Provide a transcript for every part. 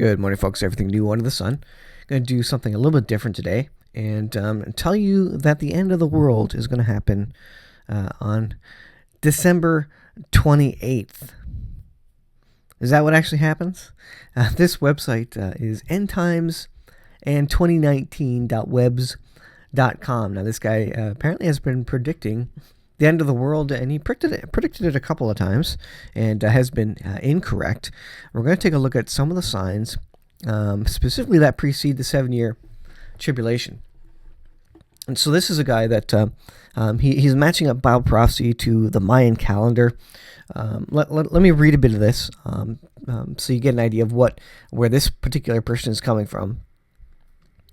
Good morning, folks. Everything new under the sun. I'm going to do something a little bit different today and tell you that the end of the world is going to happen on December 28th. Is that what actually happens? This website is endtimesand2019.webs.com. Now, this guy apparently has been predicting the end of the world, and he predicted it a couple of times and has been incorrect. We're going to take a look at some of the signs, specifically that precede the 7-year tribulation. And so this is a guy that he's matching up Bible prophecy to the Mayan calendar. Let me read a bit of this so you get an idea of where this particular person is coming from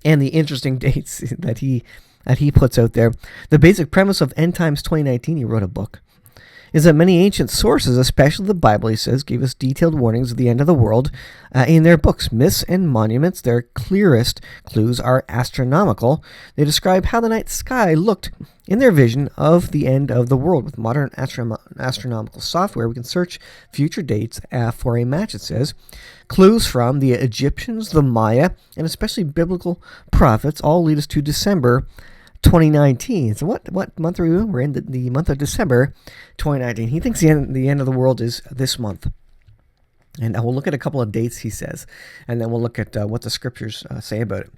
and the interesting dates that he puts out there. The basic premise of End Times 2019, he wrote a book, is that many ancient sources, especially the Bible, he says, gave us detailed warnings of the end of the world in their books. Myths and monuments, their clearest clues are astronomical. They describe how the night sky looked in their vision of the end of the world. With modern astronomical software, we can search future dates for a match, it says. Clues from the Egyptians, the Maya, and especially biblical prophets all lead us to December 2019. So what month are we in? We're in the month of December 2019. He thinks the end of the world is this month. And we'll look at a couple of dates, he says, and then we'll look at what the scriptures say about it.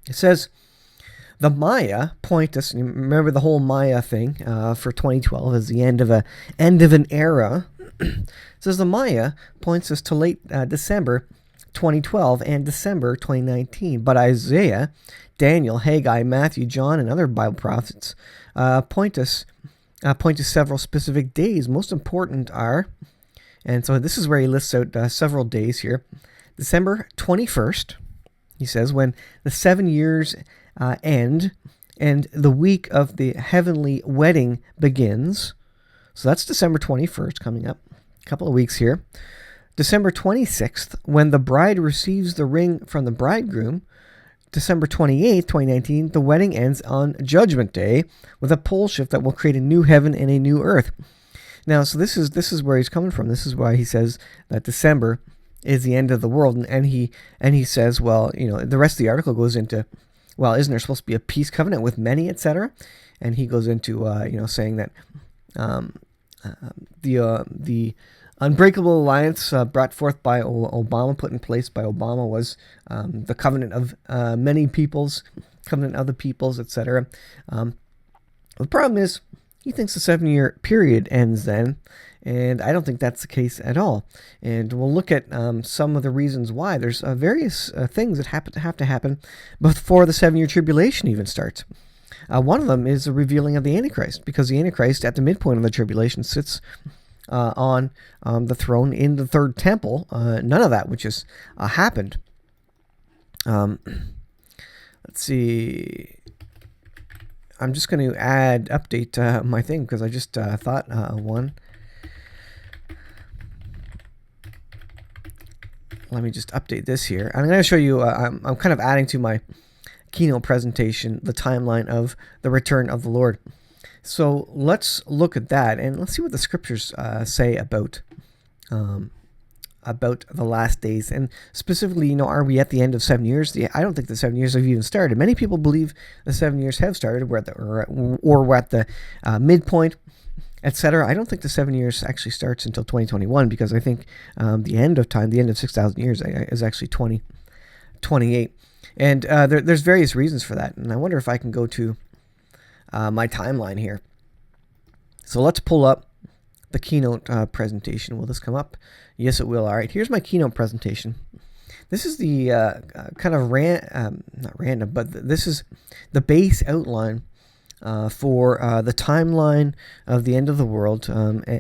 It says, the Maya point us, remember the whole Maya thing for 2012 is the end of an era. It says the Maya points us to late December 2012 and December 2019. But Isaiah, Daniel, Haggai, Matthew, John, and other Bible prophets point to several specific days. Most important are, and so this is where he lists out several days here. December 21st, he says, when the 7 years end and the week of the heavenly wedding begins. So that's December 21st coming up, a couple of weeks here. December 26th, when the bride receives the ring from the bridegroom. December 28th, 2019, the wedding ends on Judgment Day with a pole shift that will create a new heaven and a new earth. Now, so this is where he's coming from. This is why he says that December is the end of the world, and he says, well, the rest of the article goes into, well, isn't there supposed to be a peace covenant with many, etc.? And he goes into saying that the Unbreakable alliance brought forth by Obama, put in place by Obama, was the covenant of many peoples, covenant of the peoples, etc. The problem is, he thinks the 7-year period ends then, and I don't think that's the case at all. And we'll look at some of the reasons why. There's various things that have to happen before the 7-year tribulation even starts. One of them is the revealing of the Antichrist, because the Antichrist, at the midpoint of the tribulation, sits on the throne in the third temple. None of that which has happened. Let's see. I'm just going to update my thing because I just thought one. Let me just update this here. I'm going to show you, I'm kind of adding to my keynote presentation the timeline of the return of the Lord. So let's look at that and let's see what the scriptures say about the last days, and specifically, are we at the end of 7 years? I don't think the 7 years have even started. Many people believe the 7 years have started. We're at the midpoint, etc. I don't think the 7 years actually starts until 2021, because I think the end of time, the end of 6,000 years, is actually 2028, and there's various reasons for that. And I wonder if I can go to my timeline here. So let's pull up the keynote presentation. Will this come up? Yes, it will. All right, here's my keynote presentation. This is the kind of not random, but this is the base outline for the timeline of the end of the world,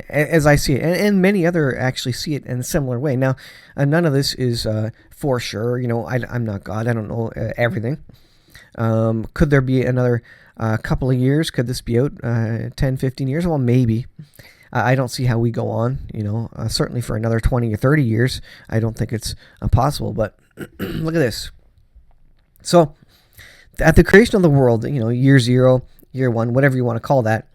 as I see it, and many other actually see it in a similar way. Now, none of this is for sure. I'm not God. I don't know everything. Could there be another couple of years? Could this be out 10, 15 years? Well, maybe. I don't see how we go on, certainly for another 20 or 30 years. I don't think it's possible, but look at this. So at the creation of the world, year 0, year 1, whatever you want to call that,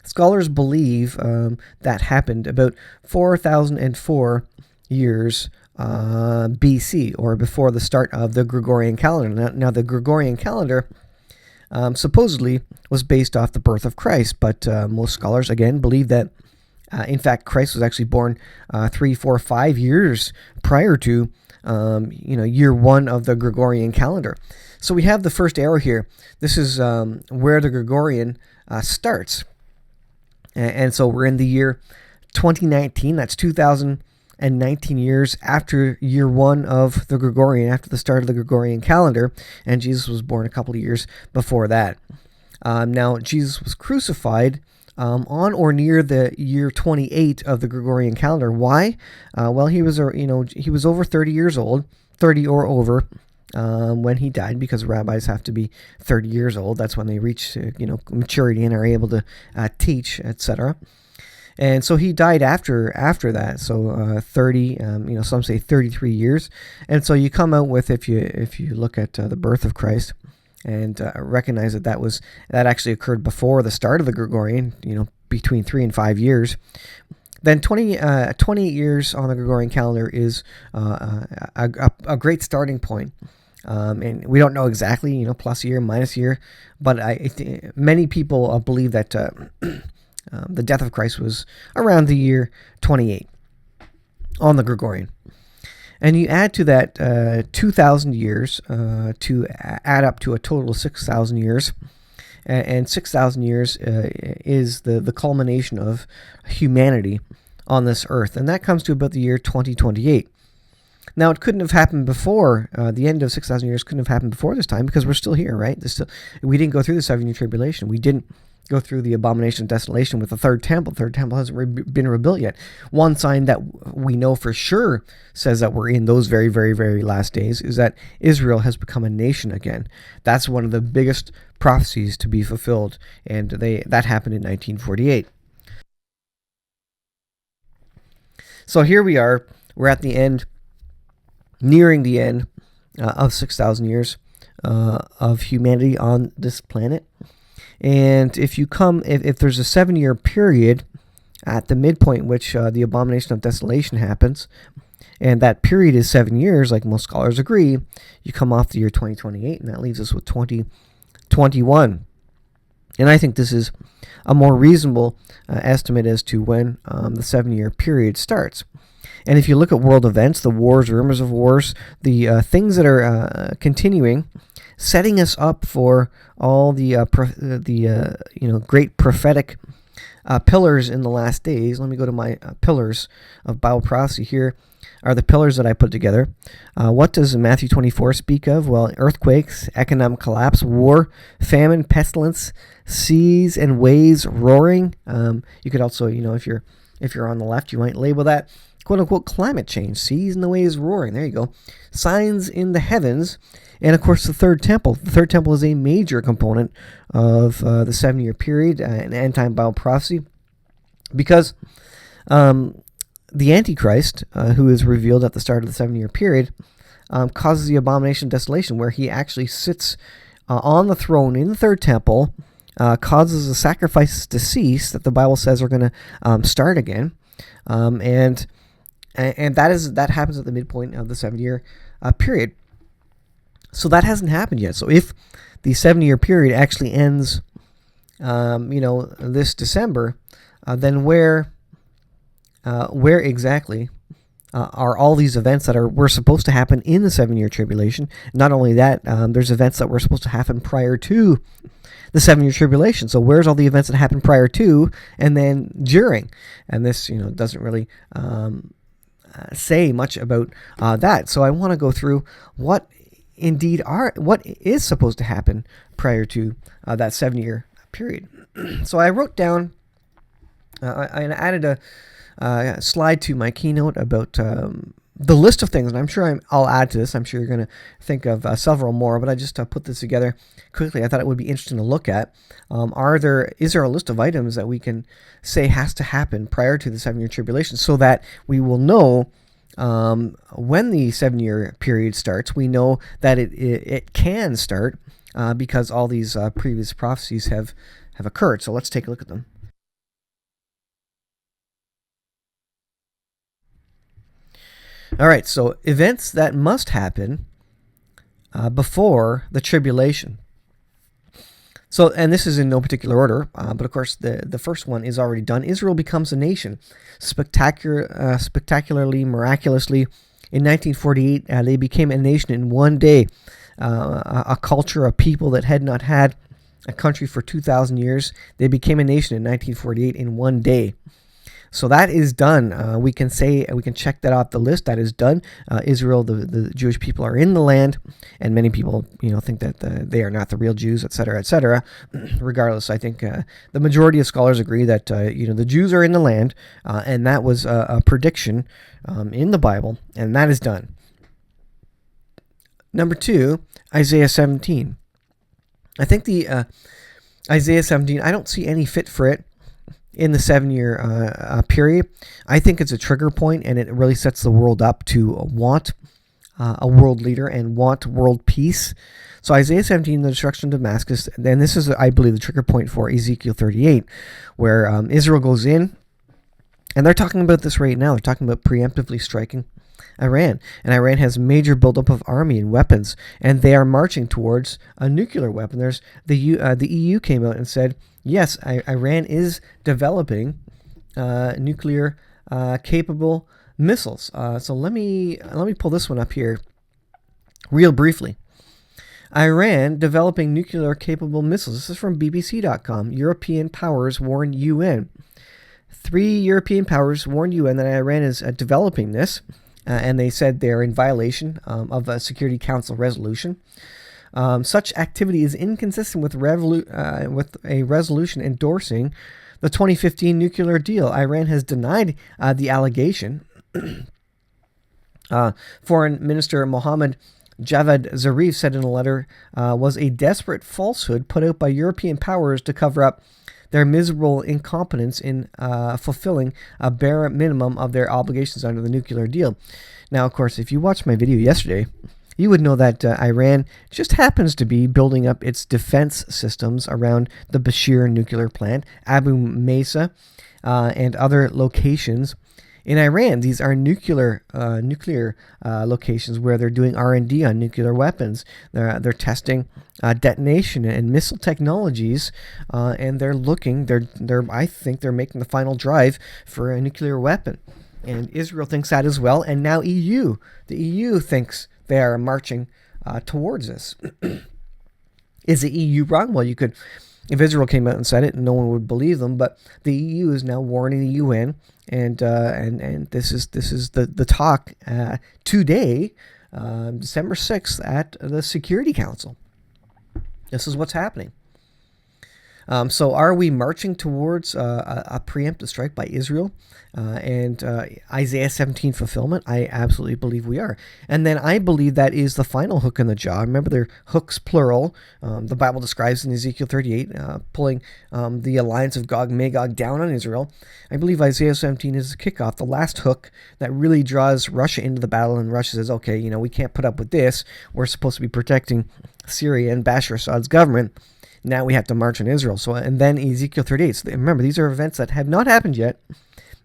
scholars believe that happened about 4004 years BC, or before the start of the Gregorian calendar. Now the Gregorian calendar supposedly was based off the birth of Christ, but most scholars, again, believe that in fact Christ was actually born 3, 4, 5 years prior to year one of the Gregorian calendar. So we have the first arrow here. This is where the Gregorian starts. And so we're in the year 2019. That's 2019 years after year one of the Gregorian, after the start of the Gregorian calendar. And Jesus was born a couple of years before that. Now, Jesus was crucified on or near the year 28 of the Gregorian calendar. Why? Well, he was over 30 years old, 30 or over, when he died, because rabbis have to be 30 years old. That's when they reach maturity and are able to teach, etc. And so he died after that. So 30, some say 33 years. And so you come out with, if you look at the birth of Christ, and recognize that actually occurred before the start of the Gregorian, between 3 and 5 years. Then 28 years on the Gregorian calendar is a great starting point. And we don't know exactly, plus a year, minus a year, but many people believe that the death of Christ was around the year 28 on the Gregorian. And you add to that 2,000 years to add up to a total of 6,000 years. And 6,000 years is the culmination of humanity on this earth. And that comes to about the year 2028. Now, it couldn't have happened before, the end of 6,000 years couldn't have happened before this time, because we're still here, right? We didn't go through the 7-year tribulation. We didn't go through the abomination of desolation with the third temple. The third temple hasn't been rebuilt yet. One sign that we know for sure says that we're in those very, very, very last days is that Israel has become a nation again. That's one of the biggest prophecies to be fulfilled, and that happened in 1948. So here we are. We're at the end, nearing the end of 6,000 years of humanity on this planet. And if there's a 7-year period at the midpoint, which the abomination of desolation happens, and that period is 7 years, like most scholars agree, you come off the year 2028, and that leaves us with 2021. And I think this is a more reasonable estimate as to when the 7-year period starts. And if you look at world events, the wars, rumors of wars, the things that are continuing, setting us up for all the great prophetic pillars in the last days. Let me go to my pillars of Bible prophecy. Here are the pillars that I put together. What does Matthew 24 speak of? Well, earthquakes, economic collapse, war, famine, pestilence, seas and waves roaring. You could also, if you're on the left, you might label that quote-unquote climate change, seas and the waves roaring. There you go. Signs in the heavens. And, of course, the third temple. The third temple is a major component of the 7-year period in end-time Bible prophecy, because the Antichrist, who is revealed at the start of the 7-year period, causes the abomination of desolation, where he actually sits on the throne in the third temple, causes the sacrifices to cease that the Bible says are going to start again, and that happens at the midpoint of the 7-year period. So that hasn't happened yet. So if the 7-year period actually ends, this December, then where exactly are all these events that were supposed to happen in the 7-year tribulation? Not only that, there's events that were supposed to happen prior to the 7-year tribulation. So where's all the events that happened prior to and then during? And this, doesn't really say much about that. So I want to go through what is supposed to happen prior to that 7-year period. So I wrote down, I added a slide to my keynote about the list of things, and I'm sure I'll add to this. I'm sure you're going to think of several more, but I just put this together quickly. I thought it would be interesting to look at. Is there a list of items that we can say has to happen prior to the 7-year tribulation, so that we will know when the 7-year period starts? We know that it can start because all these previous prophecies have occurred. So let's take a look at them. All right, so events that must happen before the tribulation. So, and this is in no particular order, but of course the first one is already done. Israel becomes a nation, spectacularly, miraculously. In 1948, they became a nation in one day, a culture, a people that had not had a country for 2,000 years. They became a nation in 1948 in one day. So that is done. We can check that off the list. That is done. Israel, the Jewish people are in the land, and many people, think that they are not the real Jews, etc., etc. Regardless, I think the majority of scholars agree that the Jews are in the land, and that was a prediction in the Bible, and that is done. Number 2, Isaiah 17. I think the Isaiah 17. I don't see any fit for it in the 7-year period. I think it's a trigger point, and it really sets the world up to want a world leader and want world peace. So Isaiah 17, the destruction of Damascus, and this is, I believe, the trigger point for Ezekiel 38, where Israel goes in, and they're talking about this right now. They're talking about preemptively striking Iran, and Iran has major buildup of army and weapons, and they are marching towards a nuclear weapon. There's the EU came out and said, yes, Iran is developing nuclear capable missiles. So let me pull this one up here real briefly. Iran developing nuclear capable missiles. This is from BBC.com. European powers warn UN. 3 European powers warned UN that Iran is developing this, and they said they're in violation of a Security Council resolution. Such activity is inconsistent with a resolution endorsing the 2015 nuclear deal. Iran has denied the allegation. Foreign Minister Mohammad Javad Zarif said in a letter, was a desperate falsehood put out by European powers to cover up their miserable incompetence in fulfilling a bare minimum of their obligations under the nuclear deal. Now, of course, if you watched my video yesterday, you would know that Iran just happens to be building up its defense systems around the Bashir nuclear plant, Abu Mesa, and other locations in Iran. These are nuclear locations where they're doing R&D on nuclear weapons. They're testing detonation and missile technologies, and I think they're making the final drive for a nuclear weapon. And Israel thinks that as well, and now the EU thinks they are marching towards this. Is the EU wrong? Well, if Israel came out and said it, no one would believe them. But the EU is now warning the UN, and this is the talk today, December 6th, at the Security Council. This is what's happening. So are we marching towards a preemptive strike by Israel and Isaiah 17 fulfillment? I absolutely believe we are. And then I believe that is the final hook in the jaw. Remember, they're hooks plural. The Bible describes in Ezekiel 38 pulling the alliance of Gog and Magog down on Israel. I believe Isaiah 17 is the kickoff, the last hook that really draws Russia into the battle, and Russia says, okay, we can't put up with this. We're supposed to be protecting Syria and Bashar Assad's government. Now we have to march on Israel. So, and then Ezekiel 38. So remember, these are events that have not happened yet.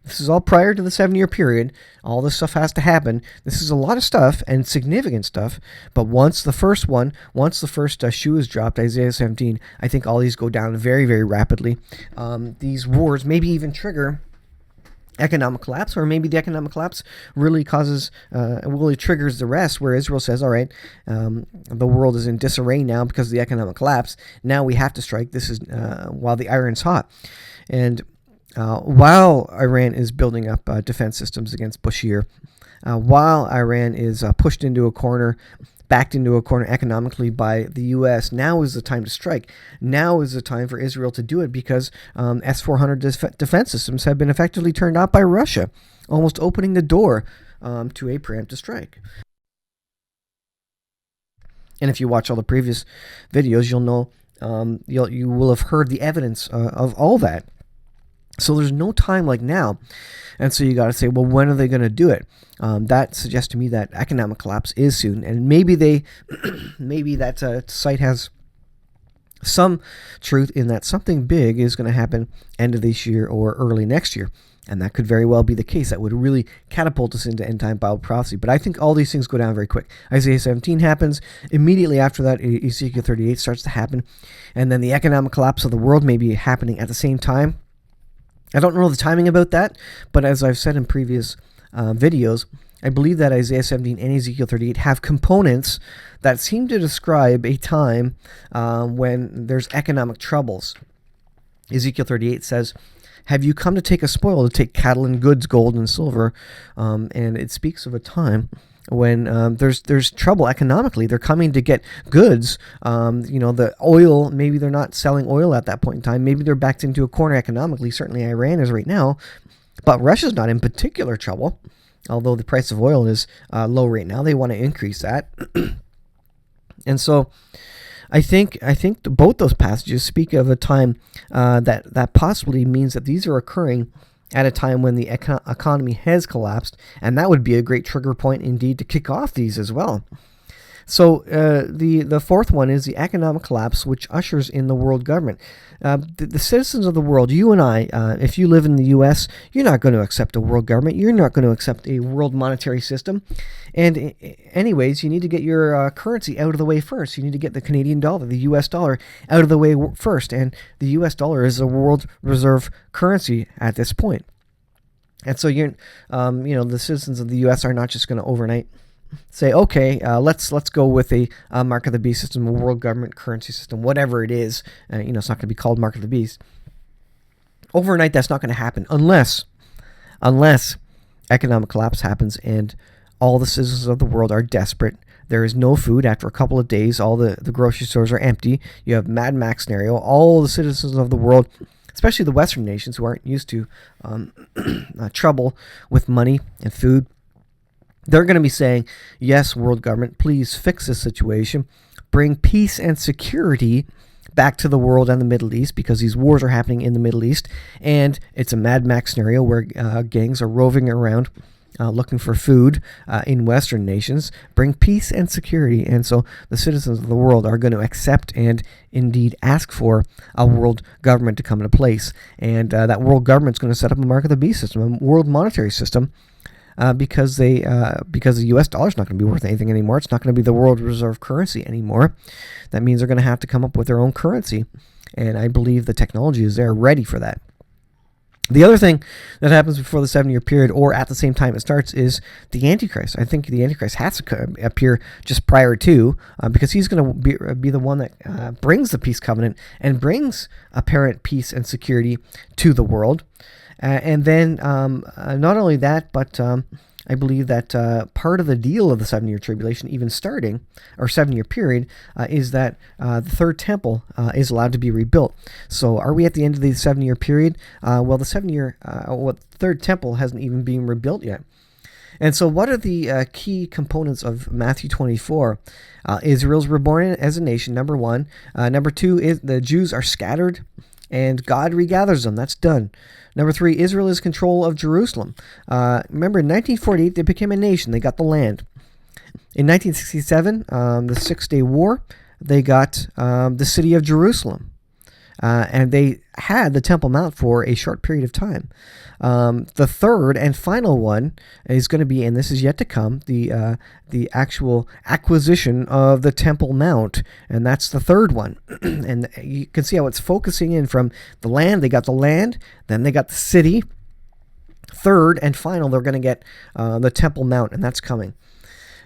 This is all prior to the 7-year period. All this stuff has to happen. This is a lot of stuff and significant stuff. But once the first shoe is dropped, Isaiah 17, I think all these go down very, very rapidly. These wars maybe even trigger economic collapse, or maybe the economic collapse really triggers the rest, where Israel says, all right, the world is in disarray now because of the economic collapse. Now we have to strike. This is while the iron's hot. And while Iran is building up defense systems against Bashir, while Iran is pushed into a corner, backed into a corner economically by the U.S., now is the time to strike. Now is the time for Israel to do it, because S-400 defense systems have been effectively turned out by Russia, almost opening the door to a preemptive strike. And if you watch all the previous videos, you'll know, you will have heard the evidence of all that. So there's no time like now. And so you got to say, well, when are they going to do it? That suggests to me that economic collapse is soon. And maybe that site has some truth in that something big is going to happen end of this year or early next year. And that could very well be the case. That would really catapult us into end time Bible prophecy. But I think all these things go down very quick. Isaiah 17 happens. Immediately after that, Ezekiel 38 starts to happen. And then the economic collapse of the world may be happening at the same time. I don't know the timing about that, but as I've said in previous videos, I believe that Isaiah 17 and Ezekiel 38 have components that seem to describe a time when there's economic troubles. Ezekiel 38 says, "Have you come to take a spoil, to take cattle and goods, gold and silver?" And it speaks of a time when there's trouble economically. They're coming to get goods. The oil, maybe they're not selling oil at that point in time. Maybe they're backed into a corner economically. Certainly Iran is right now. But Russia's not in particular trouble, although the price of oil is low right now. They want to increase that. And so I think both those passages speak of a time that possibly means that these are occurring at a time when the economy has collapsed, and that would be a great trigger point indeed to kick off these as well. So the fourth one is the economic collapse, which ushers in the world government. The citizens of the world, you and I, if you live in the U.S., you're not going to accept a world government. You're not going to accept a world monetary system. And anyways, you need to get your currency out of the way first. You need to get the Canadian dollar, the U.S. dollar, out of the way first. And the U.S. dollar is a world reserve currency at this point. And so the citizens of the U.S. are not just going to overnight say, okay, let's go with a mark of the beast system, a world government currency system, whatever it is. It's not going to be called mark of the beast. Overnight, that's not going to happen unless economic collapse happens and all the citizens of the world are desperate. There is no food. After a couple of days, all the grocery stores are empty. You have Mad Max scenario. All the citizens of the world, especially the Western nations who aren't used to trouble with money and food, they're going to be saying, yes, world government, please fix this situation. Bring peace and security back to the world and the Middle East, because these wars are happening in the Middle East. And it's a Mad Max scenario where gangs are roving around looking for food in Western nations. Bring peace and security. And so the citizens of the world are going to accept and indeed ask for a world government to come into place. And that world government is going to set up a mark of the beast system, a world monetary system. Because the U.S. dollar is not going to be worth anything anymore. It's not going to be the world reserve currency anymore. That means they're going to have to come up with their own currency. And I believe the technology is there ready for that. The other thing that happens before the 7-year period, or at the same time it starts, is the Antichrist. I think the Antichrist has to appear just prior to, because he's going to be the one that brings the peace covenant and brings apparent peace and security to the world. And then not only that, but I believe that part of the deal of the 7-year tribulation, even starting, or 7-year period, is that the third temple is allowed to be rebuilt. So are we at the end of the 7-year period? The third temple hasn't even been rebuilt yet. And so what are the key components of Matthew 24? Israel's reborn as a nation, number one. Number two is the Jews are scattered and God regathers them. That's done. Number three, Israel is control of Jerusalem. Remember, in 1948, they became a nation. They got the land. In 1967, the Six-Day War, they got the city of Jerusalem. And they had the Temple Mount for a short period of time. The third and final one is going to be, and this is yet to come, the actual acquisition of the Temple Mount, and that's the third one. And you can see how it's focusing in from the land. They got the land, then they got the city. Third and final, they're going to get the Temple Mount, and that's coming.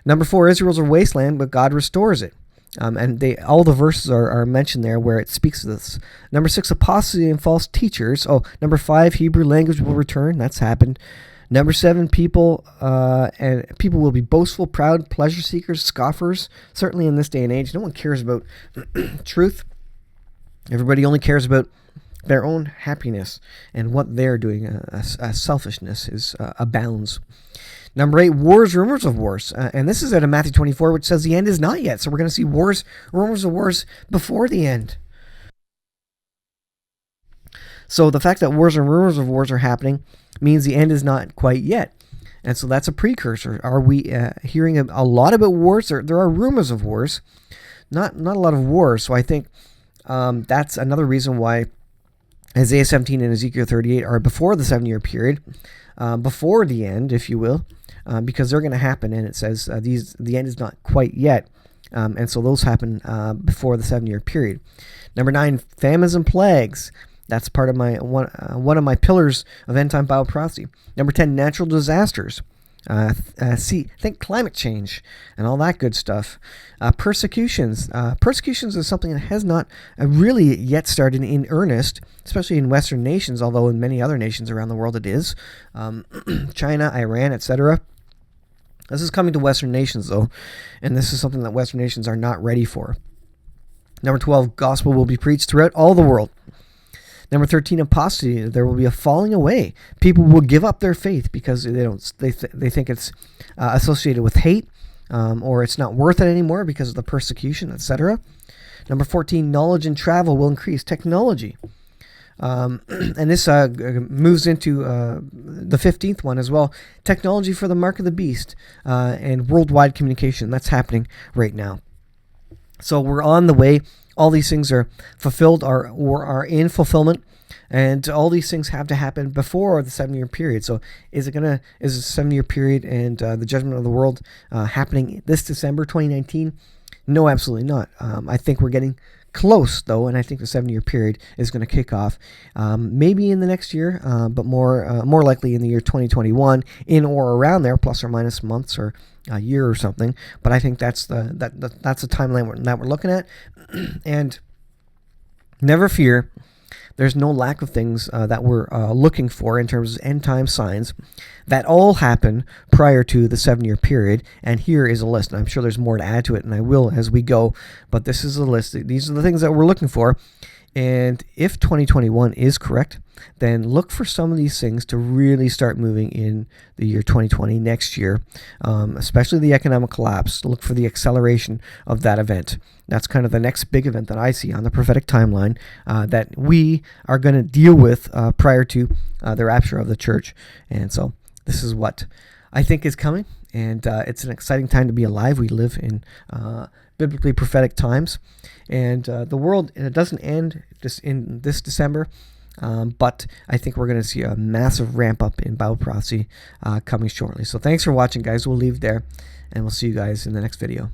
Number four, Israel's a wasteland, but God restores it. And all the verses are mentioned there where it speaks of this. Number six, apostasy and false teachers. Number five, Hebrew language will return. That's happened. Number seven, people will be boastful, proud, pleasure seekers, scoffers. Certainly in this day and age, no one cares about truth. Everybody only cares about their own happiness and what they're doing. Selfishness abounds. Number eight, wars, rumors of wars. And this is out of Matthew 24, which says the end is not yet. So we're going to see wars, rumors of wars before the end. So the fact that wars and rumors of wars are happening means the end is not quite yet. And so that's a precursor. Are we hearing a lot about wars? There are rumors of wars, not a lot of wars. So I think that's another reason why Isaiah 17 and Ezekiel 38 are before the 7-year period, before the end, if you will, because they're going to happen. And it says the end is not quite yet. And so those happen before the 7-year period. Number 9, famines and plagues. That's part of my one of my pillars of end-time Bible prophecy. Number 10, natural disasters. Think climate change and all that good stuff. Persecutions. Persecutions is something that has not really yet started in earnest, especially in Western nations, although in many other nations around the world it is. China, Iran, etc. This is coming to Western nations, though, and this is something that Western nations are not ready for. Number 12, gospel will be preached throughout all the world. Number 13, apostasy. There will be a falling away. People will give up their faith because they think it's associated with hate, or it's not worth it anymore because of the persecution, etc. Number 14, knowledge and travel will increase. Technology. And this moves into the 15th one as well. Technology for the mark of the beast and worldwide communication. That's happening right now. So we're on the way. All these things are fulfilled or are in fulfillment, and all these things have to happen before the 7-year period. So is the 7-year period and the judgment of the world happening this December 2019? No, absolutely not. I think we're getting close, though, and I think the 7-year period is going to kick off maybe in the next year, but more likely in the year 2021, in or around there, plus or minus months or a year or something. But I think that's the timeline that we're looking at. And never fear, there's no lack of things that we're looking for in terms of end time signs that all happen prior to the 7-year period. And here is a list. And I'm sure there's more to add to it, and I will as we go. But this is a list. These are the things that we're looking for. And if 2021 is correct, then look for some of these things to really start moving in the year 2020, next year, especially the economic collapse. Look for the acceleration of that event. That's kind of the next big event that I see on the prophetic timeline that we are going to deal with prior to the rapture of the church. And so this is what I think is coming. And it's an exciting time to be alive. We live in biblically prophetic times. And the world doesn't end in this December, but I think we're going to see a massive ramp up in Bible prophecy coming shortly. So thanks for watching, guys. We'll leave there, and we'll see you guys in the next video.